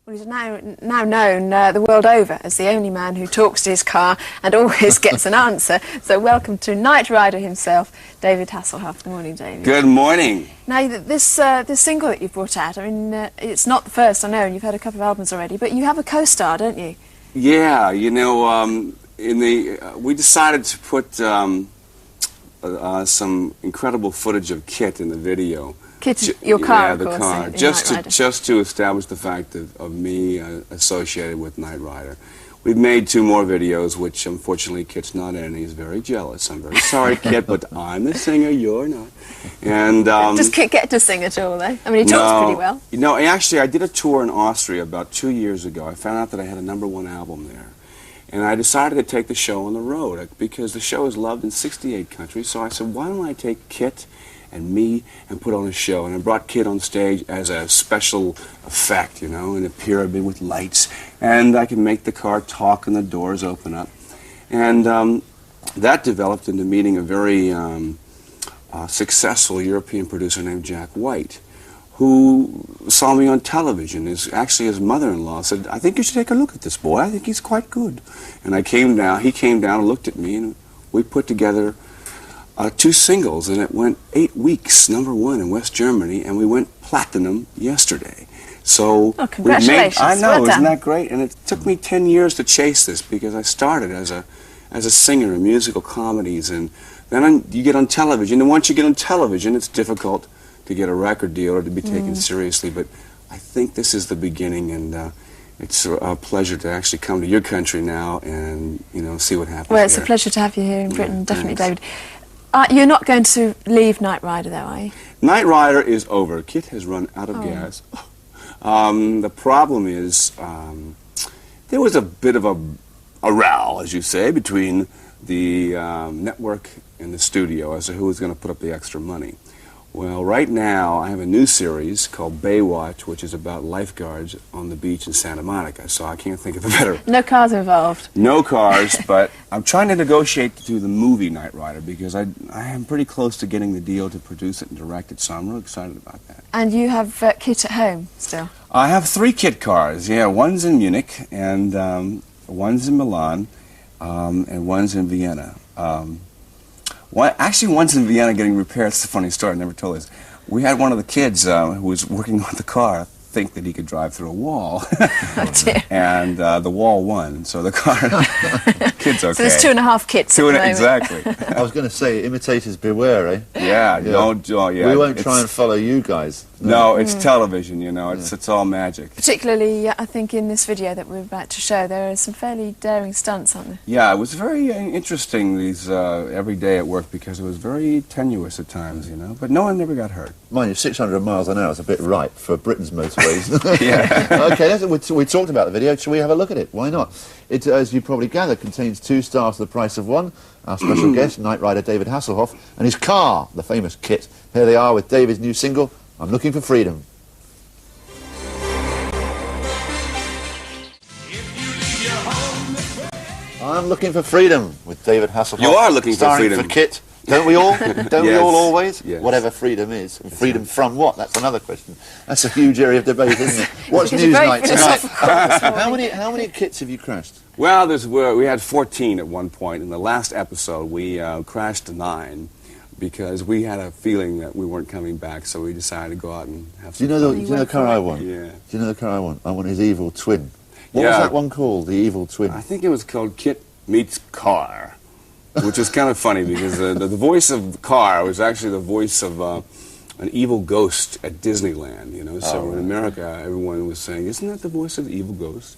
Well, he's now known the world over as the only man who talks to his car and always gets an answer. So welcome to Knight Rider himself, David Hasselhoff. Good morning, David. Good morning. Now, this single that you've brought out, I mean, it's not the first, I know, and you've had a couple of albums already, but you have a co-star, don't you? Yeah, you know, we decided to put some incredible footage of Kit in the video. Kit, your car, yeah, of the course, car, in just to establish the fact of me associated with Knight Rider. We've made 2 more videos, which unfortunately Kit's not in, and he's very jealous. I'm very sorry, Kit, but I'm the singer, you're not. And does Kit get to sing at all, though? I mean, he talks pretty well. You know, actually, I did a tour in Austria about 2 years ago. I found out that I had a #1 album there. And I decided to take the show on the road because the show is loved in 68 countries. So I said, why don't I take Kit and me and put on a show? And I brought Kit on stage as a special effect, you know, in a pyramid with lights. And I can make the car talk and the doors open up. And that developed into meeting a very successful European producer named Jack White, who saw me on television. Actually, his mother-in-law said, I think you should take a look at this boy. I think he's quite good. And he came down and looked at me, and we put together 2 singles, and it went 8 weeks, #1 in West Germany, and we went platinum yesterday. So congratulations. I know, well isn't that great? And it took me 10 years to chase this because I started as a singer in musical comedies, and then you get on television, and once you get on television, it's difficult to get a record deal or to be taken seriously. But I think this is the beginning, and it's a pleasure to actually come to your country now and, you know, see what happens. Well, it's there. a pleasure to have you here in Britain, definitely, thanks. David. You're not going to leave Knight Rider, though, are you? Knight Rider is over. Kit has run out of gas. The problem is there was a bit of a row, as you say, between the network and the studio as to who was going to put up the extra money. Well, right now I have a new series called Baywatch, which is about lifeguards on the beach in Santa Monica, so I can't think of a better... No cars involved. No cars, but I'm trying to negotiate to do the movie Knight Rider because I am pretty close to getting the deal to produce it and direct it, so I'm really excited about that. And you have Kit at home still? I have 3 Kit cars, yeah. One's in Munich, and one's in Milan, and one's in Vienna. Actually, one's in Vienna getting repaired. It's a funny story. I never told this. We had one of the kids who was working on the car think that he could drive through a wall. Oh, dear. And the wall won, so the car, kid's okay. So there's 2.5 Kits at the moment. Exactly. I was going to say, imitators beware, eh? Yeah, yeah. We won't try and follow you guys. No, it's television, you know, it's all magic. Particularly, I think, in this video that we're about to show, there are some fairly daring stunts, aren't there? Yeah, it was very interesting, these every day at work, because it was very tenuous at times, you know, but no one ever got hurt. Mind you, 600 miles an hour is a bit ripe for Britain's motorways. Yeah. Okay, we talked about the video. Shall we have a look at it? Why not? It, as you probably gather, contains 2 stars for the price of 1. Our special guest, Knight Rider David Hasselhoff, and his car, the famous Kit. Here they are with David's new single, I'm Looking for Freedom. I'm Looking for Freedom with David Hasselhoff. You are looking for freedom. For Kit. Don't we all? Don't we all always? Yes. Whatever freedom is. And freedom from what? That's another question. That's a huge area of debate, isn't it? What's It's news very night tonight? philosophical How many Kits have you crashed? Well, we had 14 at one point. In the last episode, we crashed to 9 because we had a feeling that we weren't coming back, so we decided to go out and have some Do you know fun. the car I want? Yeah. Do you know the car I want? I want his evil twin. What was that one called? The evil twin? I think it was called Kit Meets Car, which was kind of funny because the voice of the car was actually the voice of an evil ghost at Disneyland, you know. So in America, everyone was saying, isn't that the voice of the evil ghost?